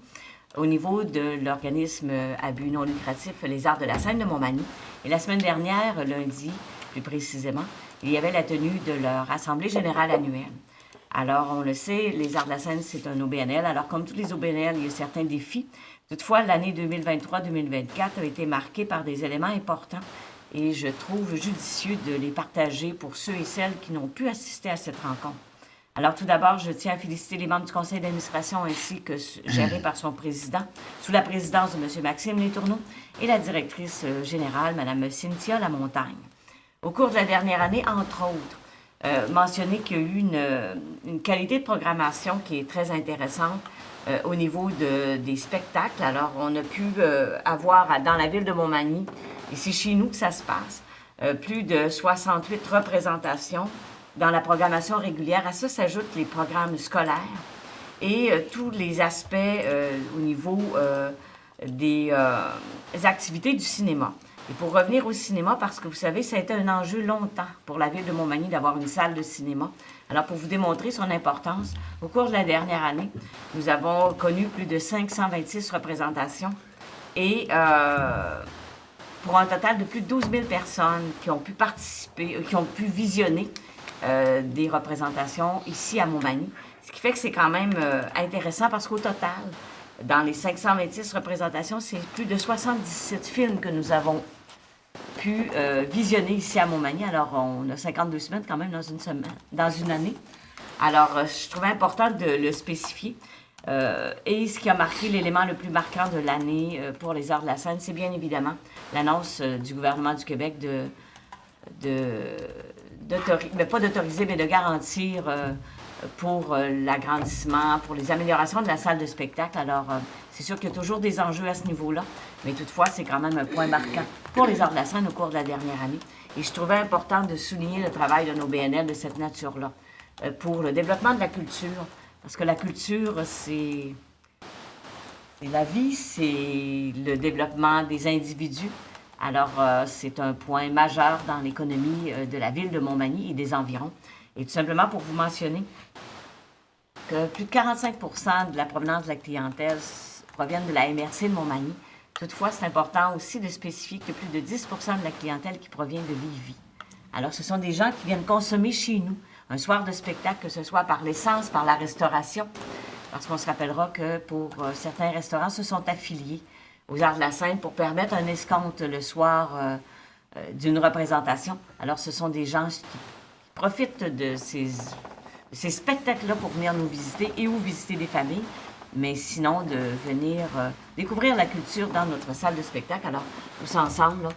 au niveau de l'organisme à but non lucratif Les Arts de la Seine de Montmagny. Et la semaine dernière, lundi, plus précisément, il y avait la tenue de leur Assemblée générale annuelle. Alors, on le sait, les Arts de la Seine, c'est un OBNL. Alors, comme tous les OBNL, il y a certains défis. Toutefois, l'année 2023-2024 a été marquée par des éléments importants et je trouve judicieux de les partager pour ceux et celles qui n'ont pu assister à cette rencontre. Alors, tout d'abord, je tiens à féliciter les membres du conseil d'administration ainsi que géré par son président, sous la présidence de M. Maxime Letourneau et la directrice générale, Mme Cynthia Lamontagne. Au cours de la dernière année, entre autres, mentionner qu'il y a eu une qualité de programmation qui est très intéressante au niveau des spectacles. Alors, on a pu avoir dans la ville de Montmagny, et c'est chez nous que ça se passe, plus de 68 représentations dans la programmation régulière. À ça s'ajoutent les programmes scolaires et tous les aspects au niveau des activités du cinéma. Et pour revenir au cinéma, parce que vous savez, ça a été un enjeu longtemps pour la ville de Montmagny d'avoir une salle de cinéma. Alors, pour vous démontrer son importance, au cours de la dernière année, nous avons connu plus de 526 représentations et pour un total de plus de 12 000 personnes qui ont pu participer, qui ont pu visionner des représentations ici à Montmagny. Ce qui fait que c'est quand même intéressant parce qu'au total, dans les 526 représentations, c'est plus de 77 films que nous avons pu visionner ici à Montmagny. Alors, on a 52 semaines quand même dans une année. Alors, je trouvais important de le spécifier. Et ce qui a marqué l'élément le plus marquant de l'année pour les Arts de la Seine, c'est bien évidemment l'annonce du gouvernement du Québec pas d'autoriser, mais de garantir pour l'agrandissement, pour les améliorations de la salle de spectacle. Alors, c'est sûr qu'il y a toujours des enjeux à ce niveau-là, mais toutefois, c'est quand même un point marquant pour les Arts de la Seine au cours de la dernière année. Et je trouvais important de souligner le travail de nos BNL de cette nature-là pour le développement de la culture, parce que la culture, c'est la vie, c'est le développement des individus. Alors, c'est un point majeur dans l'économie de la ville de Montmagny et des environs. Et tout simplement pour vous mentionner que plus de 45 % de la provenance de la clientèle proviennent de la MRC de Montmagny. Toutefois, c'est important aussi de spécifier que plus de 10 % de la clientèle qui provient de Lévis. Alors, ce sont des gens qui viennent consommer chez nous un soir de spectacle, que ce soit par l'essence, par la restauration, parce qu'on se rappellera que pour certains restaurants se sont affiliés aux Arts de la Seine pour permettre un escompte le soir d'une représentation. Alors, ce sont des gens qui profitent de ces spectacles-là pour venir nous visiter et ou visiter des familles, mais sinon de venir découvrir la culture dans notre salle de spectacle. Alors, tous ensemble, là,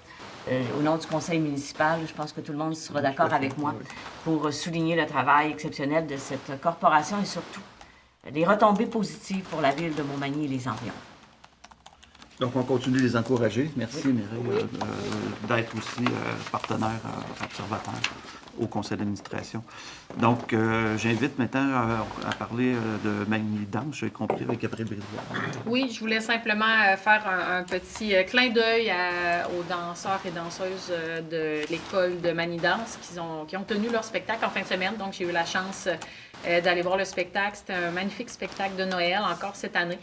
au nom du conseil municipal, je pense que tout le monde sera d'accord avec moi pour souligner le travail exceptionnel de cette corporation et surtout les retombées positives pour la ville de Montmagny et les environs. Donc, on continue de les encourager. Merci, Mireille, d'être aussi partenaire observateur au conseil d'administration. Donc, j'invite maintenant à parler de Magny Danse, j'ai compris, avec Gabriel Brisebois. Oui, je voulais simplement faire un petit clin d'œil aux danseurs et danseuses de l'école de Magny Danse qui ont tenu leur spectacle en fin de semaine. Donc, j'ai eu la chance d'aller voir le spectacle. C'était un magnifique spectacle de Noël, encore cette année,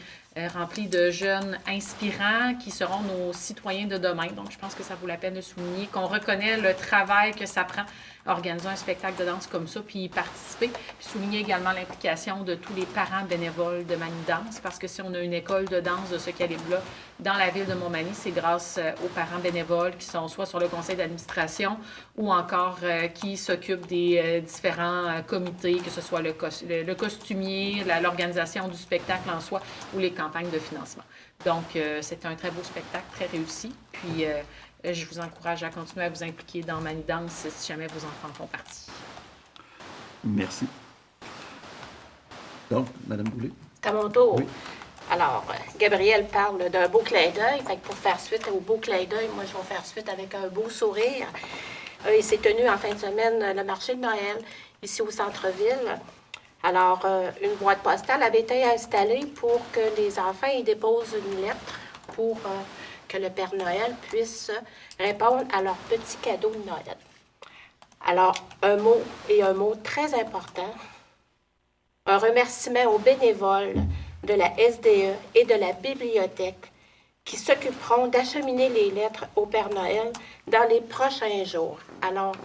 rempli de jeunes inspirants qui seront nos citoyens de demain. Donc, je pense que ça vaut la peine de souligner qu'on reconnaît le travail que ça prend à organiser un spectacle de danse comme ça, puis y participer. Puis souligner également l'implication de tous les parents bénévoles de Magny Danse, parce que si on a une école de danse de ce calibre-là dans la ville de Montmagny, c'est grâce aux parents bénévoles qui sont soit sur le conseil d'administration ou encore qui s'occupent des différents comités, que ce soit le costumier, l'organisation du spectacle en soi ou les campagnes campagne de financement. Donc, c'était un très beau spectacle, très réussi. Puis, je vous encourage à continuer à vous impliquer dans Manidance si jamais vos enfants font partie. Merci. Donc, Mme Boulay. C'est à mon tour. Oui. Alors, Gabriel parle d'un beau clin d'œil. Fait que pour faire suite au beau clin d'œil, moi, je vais faire suite avec un beau sourire. Il s'est tenu en fin de semaine le marché de Noël, ici au centre-ville. Alors, une boîte postale avait été installée pour que les enfants y déposent une lettre pour que le Père Noël puisse répondre à leurs petits cadeaux de Noël. Alors, un mot très important, un remerciement aux bénévoles de la SDE et de la bibliothèque qui s'occuperont d'acheminer les lettres au Père Noël dans les prochains jours. Alors,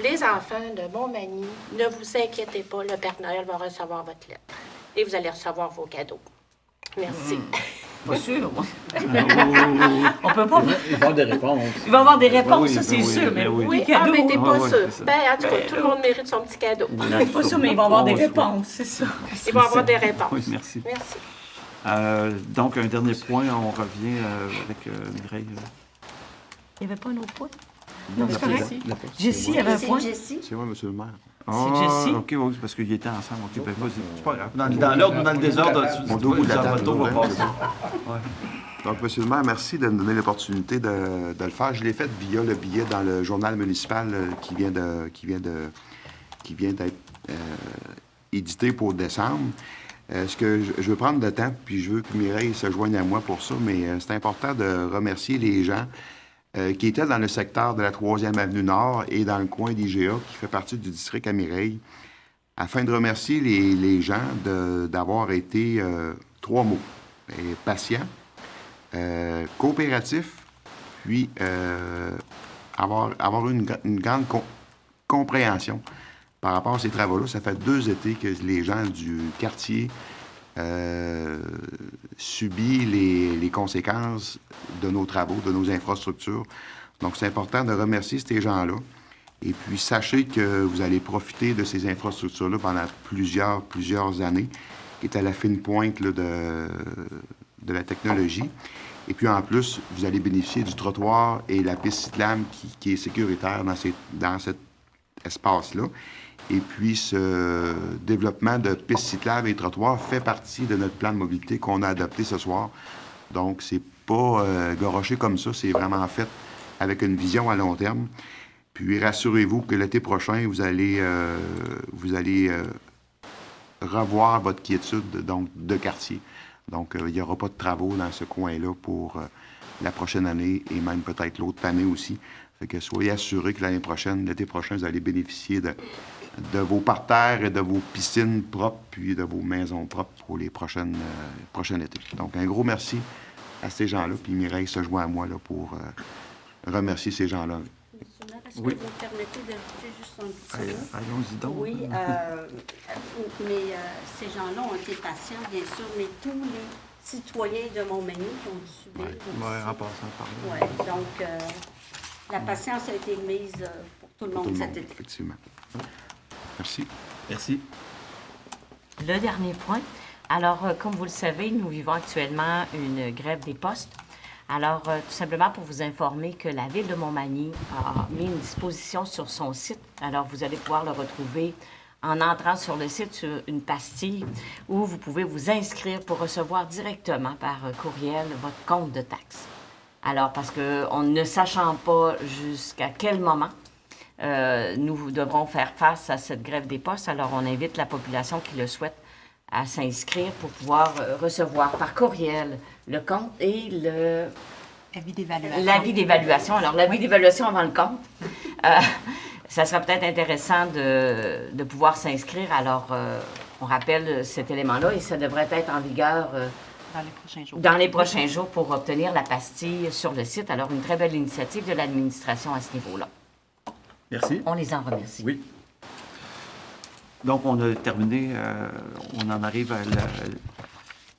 les enfants de Montmagny, ne vous inquiétez pas, le Père Noël va recevoir votre lettre et vous allez recevoir vos cadeaux. Merci. Pas sûr, moi. Oh, On peut pas... il va y avoir des réponses. Il va y avoir des réponses, oui, ça, ben c'est oui, sûr, ben mais oui. oui, Oui, cadeau. mais t'es pas ouais, sûr. c'est ça. Ben, en tout cas, tout le monde mérite son petit cadeau. Pas sûr, mais ils vont avoir des réponses, c'est ça. Ils vont avoir des réponses. Oui, merci. Merci. Donc, un dernier point, on revient avec Mireille. Il n'y avait pas un autre point? Non, c'est correct. Jessie, il y avait un point? Jessie. C'est moi, monsieur le maire. Jessie. OK, oui, parce qu'ils étaient ensemble. OK, ben vas-y. C'est pas grave. Dans l'ordre ou dans le désordre, Mon dos bout de la table, Roto va ouais. passer. Ouais. Donc, monsieur le maire, merci de me donner l'opportunité de le faire. Je l'ai fait via le billet dans le journal municipal qui vient d'être édité pour décembre. Ce que je veux prendre le temps, puis je veux que Mireille se joigne à moi pour ça, mais c'est important de remercier les gens qui étaient dans le secteur de la 3e Avenue Nord et dans le coin d'IGA, qui fait partie du district à Mireille, afin de remercier les gens d'avoir été 3 mots. Patients, coopératif, puis avoir une grande compréhension par rapport à ces travaux-là. Ça fait 2 étés que les gens du quartier subissent les conséquences de nos travaux, de nos infrastructures. Donc, c'est important de remercier ces gens-là. Et puis, sachez que vous allez profiter de ces infrastructures-là pendant plusieurs années, qui est à la fine pointe là, de la technologie. Et puis, en plus, vous allez bénéficier du trottoir et la piste cyclable qui est sécuritaire dans cet espace-là. Et puis, ce développement de pistes cyclables et trottoirs fait partie de notre plan de mobilité qu'on a adopté ce soir. Donc, c'est pas goroché comme ça, c'est vraiment fait avec une vision à long terme. Puis, rassurez-vous que l'été prochain, vous allez revoir votre quiétude donc, de quartier. Donc, il n'y aura pas de travaux dans ce coin-là pour la prochaine année et même peut-être l'autre année aussi. Fait que soyez assurés que l'été prochain, vous allez bénéficier de vos parterres et de vos piscines propres, puis de vos maisons propres pour les prochains étés. Donc, un gros merci à ces gens-là. Puis Mireille se joint à moi là, pour remercier ces gens-là. Monsieur le maire, est-ce Oui. que vous me permettez d'ajouter juste un petit mot? Allons-y donc. Oui, mais ces gens-là ont été patients, bien sûr, mais tous les citoyens de Montmagny qui ont dû subir Ouais, en passant par là. Oui, donc la patience a été mise pour tout le Pour monde tout le cet monde, été. effectivement. Merci. Merci. Le dernier point. Alors, comme vous le savez, nous vivons actuellement une grève des postes. Alors, tout simplement pour vous informer que la Ville de Montmagny a mis une disposition sur son site. Alors, vous allez pouvoir le retrouver en entrant sur le site sur une pastille où vous pouvez vous inscrire pour recevoir directement par courriel votre compte de taxes. Alors, parce qu'on ne sachant pas jusqu'à quel moment nous devrons faire face à cette grève des postes, alors on invite la population qui le souhaite à s'inscrire pour pouvoir recevoir par courriel le compte et l'avis d'évaluation. Alors, l'avis d'évaluation avant le compte, ça sera peut-être intéressant de pouvoir s'inscrire. Alors, on rappelle cet élément-là et ça devrait être en vigueur dans les prochains jours pour obtenir la pastille sur le site. Alors, une très belle initiative de l'administration à ce niveau-là. Merci. On les en remercie. Oui. Donc, on a terminé. On en arrive à la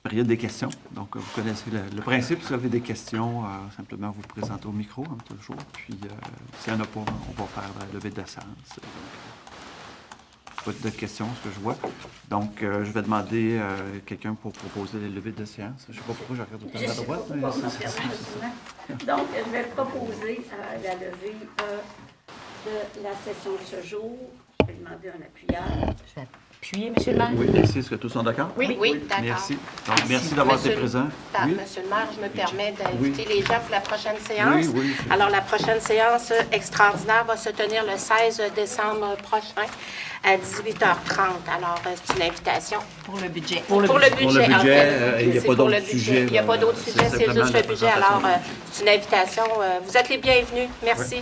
période des questions. Donc, vous connaissez le principe. Si vous avez des questions, simplement vous présentez au micro, comme toujours. Puis, s'il n'y en a pas, on va faire la levée de séance. pas de questions, ce que je vois. Donc, je vais demander quelqu'un pour proposer les levées de séance. Je ne sais pas pourquoi je regarde au plan à droite. Mais Donc, je vais proposer la levée de la session de ce jour. Je vais demander un appuyeur. Je vais appuyer, Monsieur le maire. oui, merci. Est-ce que tous sont d'accord? Oui, d'accord. Merci. Donc, merci d'avoir été Monsieur- présent. Oui. Monsieur le maire, je me permets d'inviter les gens pour la prochaine séance. Oui. Alors, la prochaine séance extraordinaire va se tenir le 16 décembre prochain à 18h30. Alors, c'est une invitation. Pour le budget. Pour le budget, en fait. il n'y a C'est pas pour d'autres le budget. sujets, Il n'y a pas d'autres c'est sujets, c'est simplement juste la le budget. Alors, présentation. c'est une invitation. Vous êtes les bienvenus. Merci.